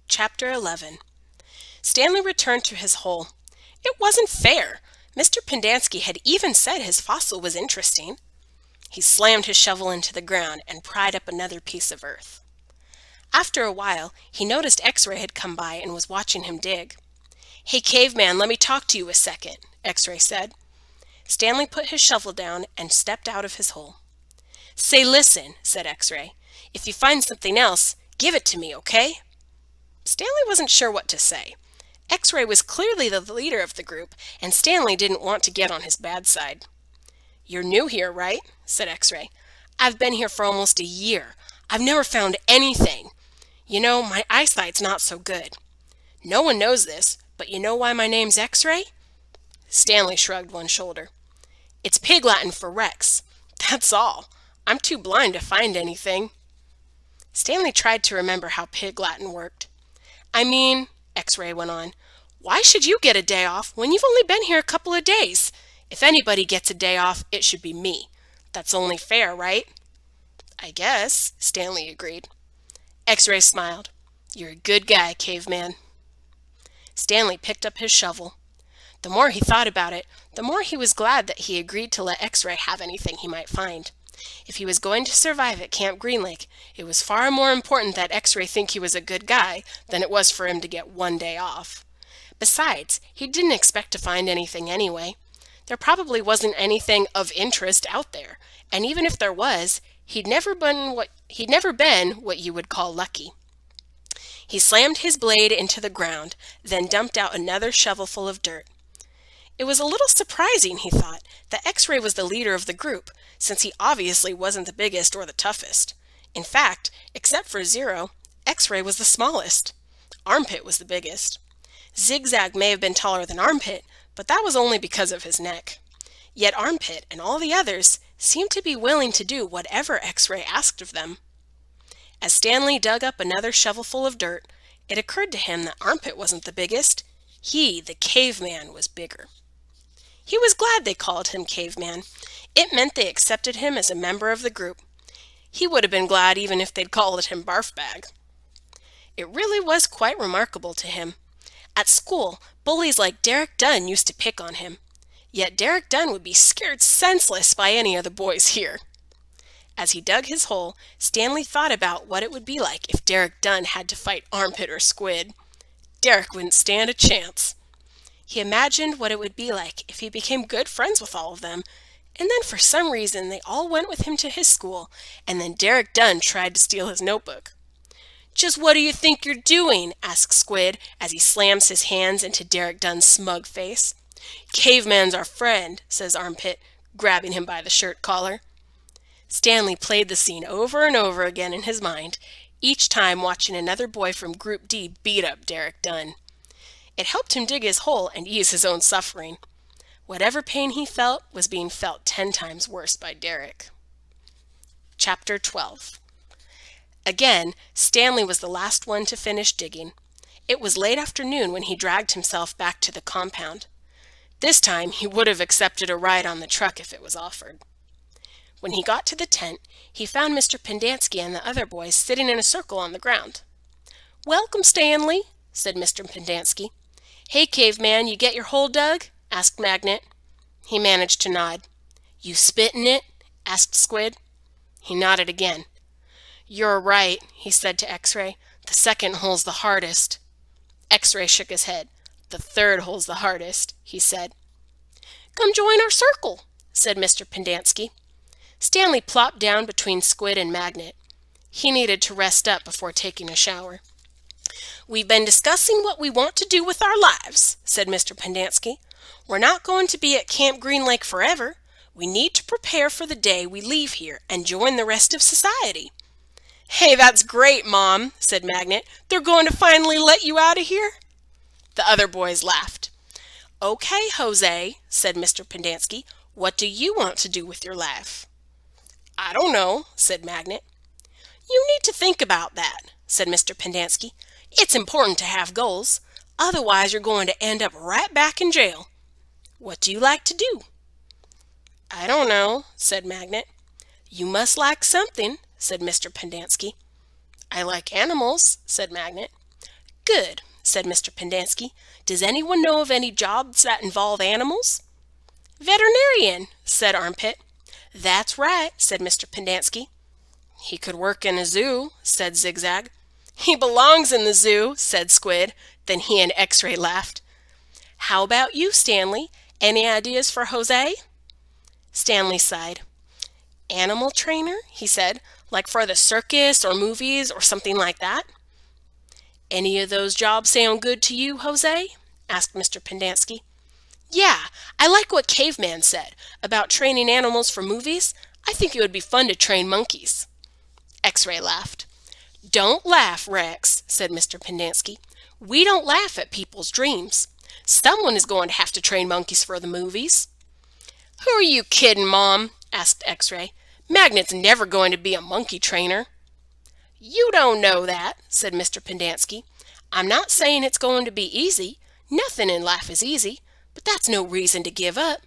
Chapter 11. Stanley returned to his hole. It wasn't fair. Mr. Pendanski had even said his fossil was interesting. He slammed his shovel into the ground and pried up another piece of earth. After a while, he noticed X-Ray had come by and was watching him dig. "Hey, caveman, let me talk to you a second," X-Ray said. Stanley put his shovel down and stepped out of his hole. "Say, listen," said X-Ray. "If you find something else, give it to me, okay?" Stanley wasn't sure what to say. X-Ray was clearly the leader of the group, and Stanley didn't want to get on his bad side. "You're new here, right?" said X-Ray. "I've been here for almost a year. I've never found anything. You know, my eyesight's not so good. No one knows this, but you know why my name's X-Ray?" Stanley shrugged one shoulder. "It's Pig Latin for Rex. That's all. I'm too blind to find anything." Stanley tried to remember how Pig Latin worked. "I mean," X-Ray went on, "why should you get a day off when you've only been here a couple of days? If anybody gets a day off, it should be me. That's only fair, right?" "I guess," Stanley agreed. X-Ray smiled. "You're a good guy, caveman." Stanley picked up his shovel. The more he thought about it, the more he was glad that he agreed to let X-Ray have anything he might find. If he was going to survive at Camp Green Lake, it was far more important that X-Ray think he was a good guy than it was for him to get one day off. Besides, he didn't expect to find anything anyway. There probably wasn't anything of interest out there, and even if there was, he'd never been what you would call lucky. He slammed his blade into the ground, then dumped out another shovelful of dirt. It was a little surprising, he thought, that X-Ray was the leader of the group, since he obviously wasn't the biggest or the toughest. In fact, except for Zero, X-Ray was the smallest. Armpit was the biggest. Zigzag may have been taller than Armpit, but that was only because of his neck. Yet Armpit and all the others seemed to be willing to do whatever X-Ray asked of them. As Stanley dug up another shovelful of dirt, it occurred to him that Armpit wasn't the biggest. He, the caveman, was bigger. He was glad they called him Caveman. It meant they accepted him as a member of the group. He would have been glad even if they'd called him Barfbag. It really was quite remarkable to him. At school, bullies like Derek Dunn used to pick on him. Yet Derek Dunn would be scared senseless by any of the boys here. As he dug his hole, Stanley thought about what it would be like if Derek Dunn had to fight Armpit or Squid. Derek wouldn't stand a chance. He imagined what it would be like if he became good friends with all of them, and then for some reason they all went with him to his school, and then Derek Dunn tried to steal his notebook. "Just what do you think you're doing?" asked Squid as he slams his hands into Derek Dunn's smug face. "Caveman's our friend," says Armpit, grabbing him by the shirt collar. Stanley played the scene over and over again in his mind, each time watching another boy from Group D beat up Derek Dunn. It helped him dig his hole and ease his own suffering. Whatever pain he felt was being felt 10 times worse by Derek. Chapter 12. Again, Stanley was the last one to finish digging. It was late afternoon when he dragged himself back to the compound. This time he would have accepted a ride on the truck if it was offered. When he got to the tent, he found Mr. Pendanski and the other boys sitting in a circle on the ground. "Welcome, Stanley," said Mr. Pendanski. "Hey, caveman, you get your hole dug?" asked Magnet. He managed to nod. "You spit in it?" asked Squid. He nodded again. "You're right," he said to X-Ray. "The second hole's the hardest." X-Ray shook his head. "The third hole's the hardest," he said. "Come join our circle," said Mr. Pendanski. Stanley plopped down between Squid and Magnet. He needed to rest up before taking a shower. "We've been discussing what we want to do with our lives," said Mr. Pendanski. "We're not going to be at Camp Green Lake forever. We need to prepare for the day we leave here and join the rest of society." "Hey, that's great, Mom," said Magnet. "They're going to finally let you out of here?" The other boys laughed. "Okay, Jose," said Mr. Pendanski. "What do you want to do with your life?" "I don't know," said Magnet. "You need to think about that," said Mr. Pendanski. "It's important to have goals. Otherwise, you're going to end up right back in jail. What do you like to do?" "I don't know," said Magnet. "You must like something," said Mr. Pendanski. "I like animals," said Magnet. "Good," said Mr. Pendanski. "Does anyone know of any jobs that involve animals?" "Veterinarian," said Armpit. "That's right," said Mr. Pendanski. "He could work in a zoo," said Zigzag. "He belongs in the zoo," said Squid. Then he and X-Ray laughed. "How about you, Stanley? Any ideas for Jose?" Stanley sighed. "Animal trainer," he said, "like for the circus or movies or something like that." "Any of those jobs sound good to you, Jose?" asked Mr. Pendanski. "Yeah, I like what Caveman said about training animals for movies. I think it would be fun to train monkeys." X-Ray laughed. "Don't laugh, Rex," said Mr. Pendanski. "We don't laugh at people's dreams. Someone is going to have to train monkeys for the movies." "Who are you kidding, Mom?" asked X-Ray. "Magnet's never going to be a monkey trainer." "You don't know that," said Mr. Pendanski. "I'm not saying it's going to be easy. Nothing in life is easy, but that's no reason to give up.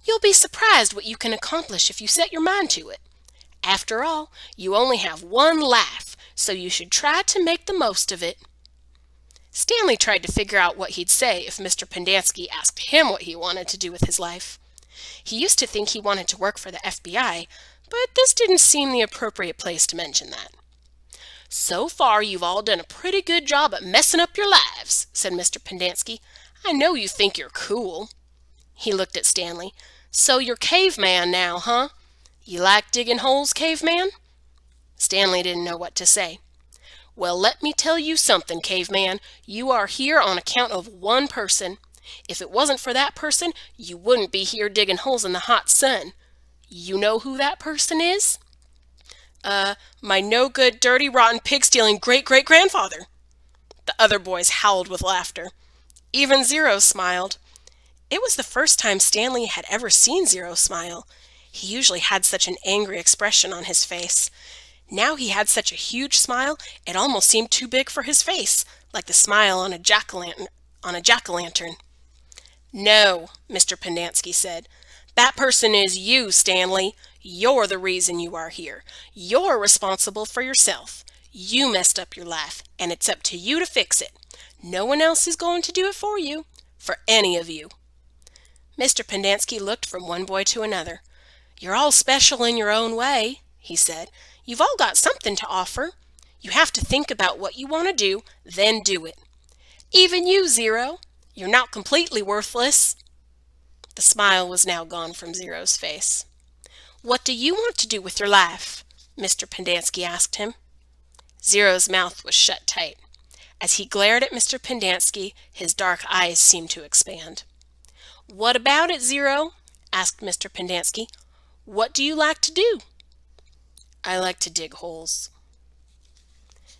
You'll be surprised what you can accomplish if you set your mind to it. After all, you only have one life, so you should try to make the most of it." Stanley tried to figure out what he'd say if Mr. Pendanski asked him what he wanted to do with his life. He used to think he wanted to work for the FBI, but this didn't seem the appropriate place to mention that. "So far you've all done a pretty good job at messing up your lives," said Mr. Pendanski. "I know you think you're cool." He looked at Stanley. "So you're Caveman now, huh? You like digging holes, Caveman?" Stanley didn't know what to say. "Well, let me tell you something, Caveman. You are here on account of one person. If it wasn't for that person, you wouldn't be here digging holes in the hot sun. You know who that person is?" My no-good, dirty, rotten, pig-stealing great-great-grandfather." The other boys howled with laughter. Even Zero smiled. It was the first time Stanley had ever seen Zero smile. He usually had such an angry expression on his face. Now he had such a huge smile, it almost seemed too big for his face, like the smile on a jack-o'-lantern. "No," Mr. Pendanski said. "That person is you, Stanley. You're the reason you are here. You're responsible for yourself. You messed up your life, and it's up to you to fix it. No one else is going to do it for you, for any of you." Mr. Pendanski looked from one boy to another. "You're all special in your own way," he said. "You've all got something to offer. You have to think about what you want to do, then do it. Even you, Zero. You're not completely worthless." The smile was now gone from Zero's face. "What do you want to do with your life?" Mr. Pendanski asked him. Zero's mouth was shut tight. As he glared at Mr. Pendanski, his dark eyes seemed to expand. "What about it, Zero?" asked Mr. Pendanski. "What do you like to do?" "I like to dig holes."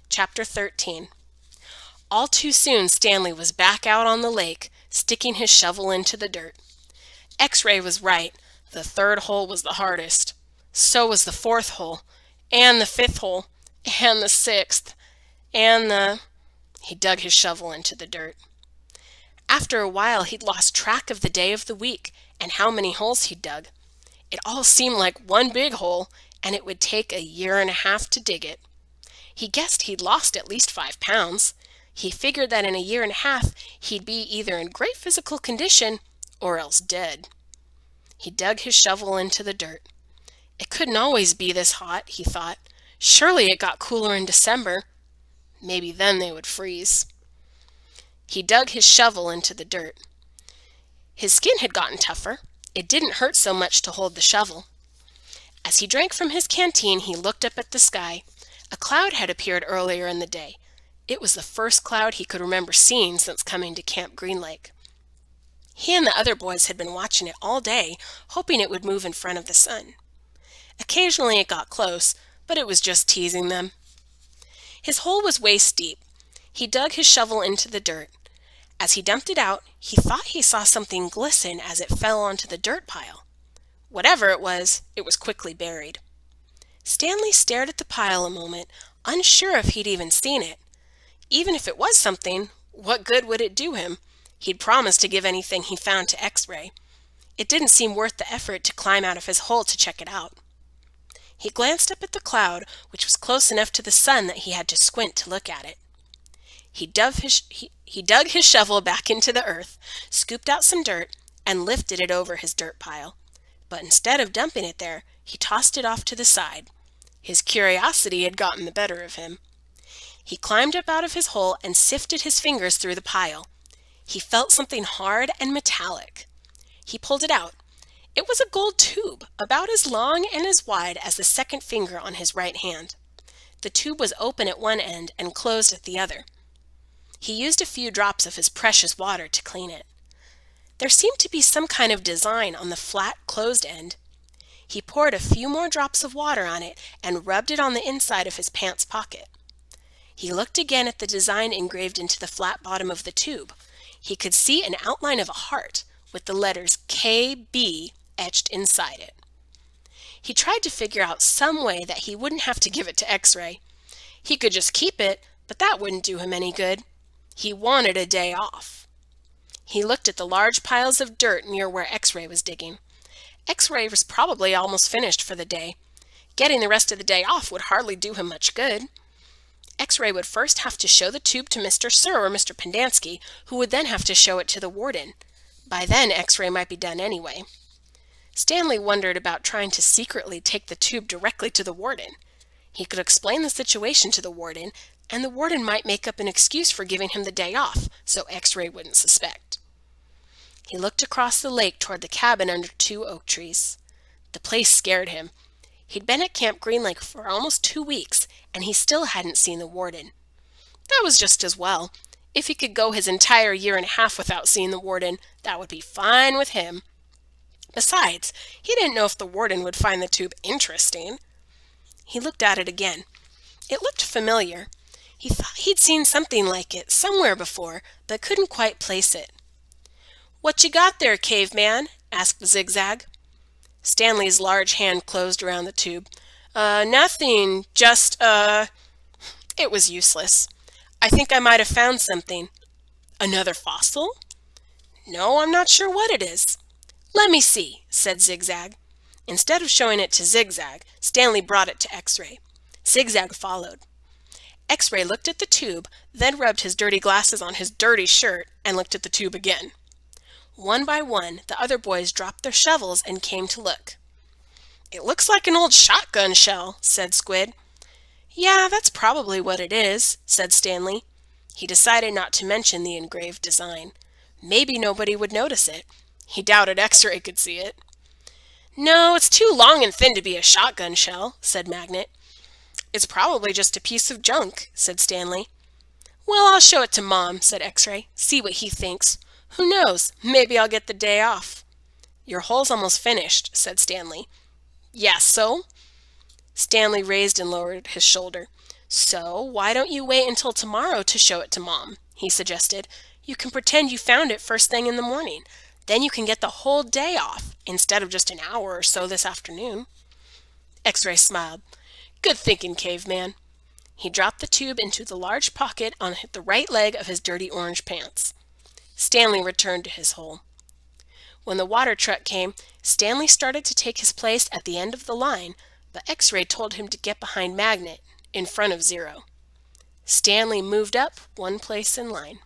Chapter 13. All too soon Stanley was back out on the lake, sticking his shovel into the dirt. X-Ray was right. The third hole was the hardest. So was the fourth hole, and the fifth hole, and the sixth, and the... He dug his shovel into the dirt. After a while he'd lost track of the day of the week and how many holes he'd dug. It all seemed like one big hole, and it would take 1.5 years to dig it. He guessed he'd lost at least 5 pounds. He figured that in 1.5 years he'd be either in great physical condition or else dead. He dug his shovel into the dirt. It couldn't always be this hot, he thought. Surely it got cooler in December. Maybe then they would freeze. He dug his shovel into the dirt. His skin had gotten tougher. It didn't hurt so much to hold the shovel. As he drank from his canteen, he looked up at the sky. A cloud had appeared earlier in the day. It was the first cloud he could remember seeing since coming to Camp Green Lake. He and the other boys had been watching it all day, hoping it would move in front of the sun. Occasionally it got close, but it was just teasing them. His hole was waist deep. He dug his shovel into the dirt. As he dumped it out, he thought he saw something glisten as it fell onto the dirt pile. Whatever it was quickly buried. Stanley stared at the pile a moment, unsure if he'd even seen it. Even if it was something, what good would it do him? He'd promised to give anything he found to X-Ray. It didn't seem worth the effort to climb out of his hole to check it out. He glanced up at the cloud, which was close enough to the sun that he had to squint to look at it. He dug his shovel back into the earth, scooped out some dirt, and lifted it over his dirt pile. But instead of dumping it there, he tossed it off to the side. His curiosity had gotten the better of him. He climbed up out of his hole and sifted his fingers through the pile. He felt something hard and metallic. He pulled it out. It was a gold tube, about as long and as wide as the second finger on his right hand. The tube was open at one end and closed at the other. He used a few drops of his precious water to clean it. There seemed to be some kind of design on the flat, closed end. He poured a few more drops of water on it and rubbed it on the inside of his pants pocket. He looked again at the design engraved into the flat bottom of the tube. He could see an outline of a heart with the letters KB etched inside it. He tried to figure out some way that he wouldn't have to give it to X-Ray. He could just keep it, but that wouldn't do him any good. He wanted a day off. He looked at the large piles of dirt near where X-Ray was digging. X-Ray was probably almost finished for the day. Getting the rest of the day off would hardly do him much good. X-Ray would first have to show the tube to Mr. Sir or Mr. Pendanski, who would then have to show it to the warden. By then, X-Ray might be done anyway. Stanley wondered about trying to secretly take the tube directly to the warden. He could explain the situation to the warden, and the warden might make up an excuse for giving him the day off, so X-Ray wouldn't suspect. He looked across the lake toward the cabin under 2 oak trees. The place scared him. He'd been at Camp Green Lake for almost 2 weeks, and he still hadn't seen the warden. That was just as well. If he could go his entire year and a half without seeing the warden, that would be fine with him. Besides, he didn't know if the warden would find the tube interesting. He looked at it again. It looked familiar. He thought he'd seen something like it somewhere before, but couldn't quite place it. "What you got there, caveman?" asked Zigzag. Stanley's large hand closed around the tube. Nothing, just, It was useless. "I think I might have found something." "Another fossil?" "No, I'm not sure what it is." "Let me see," said Zigzag. Instead of showing it to Zigzag, Stanley brought it to X-Ray. Zigzag followed. X-Ray looked at the tube, then rubbed his dirty glasses on his dirty shirt and looked at the tube again. One by one, the other boys dropped their shovels and came to look. "It looks like an old shotgun shell," said Squid. "Yeah, that's probably what it is," said Stanley. He decided not to mention the engraved design. Maybe nobody would notice it. He doubted X-Ray could see it. "No, it's too long and thin to be a shotgun shell," said Magnet. "It's probably just a piece of junk," said Stanley. "Well, I'll show it to Mom," said X-Ray. "See what he thinks. Who knows? Maybe I'll get the day off." "Your hole's almost finished," said Stanley. "Yeah, so?" Stanley raised and lowered his shoulder. "So, why don't you wait until tomorrow to show it to Mom?" he suggested. "You can pretend you found it first thing in the morning. Then you can get the whole day off, instead of just an hour or so this afternoon." X-Ray smiled. "Good thinking, caveman." He dropped the tube into the large pocket on the right leg of his dirty orange pants. Stanley returned to his hole. When the water truck came, Stanley started to take his place at the end of the line, but X-Ray told him to get behind Magnet, in front of Zero. Stanley moved up one place in line.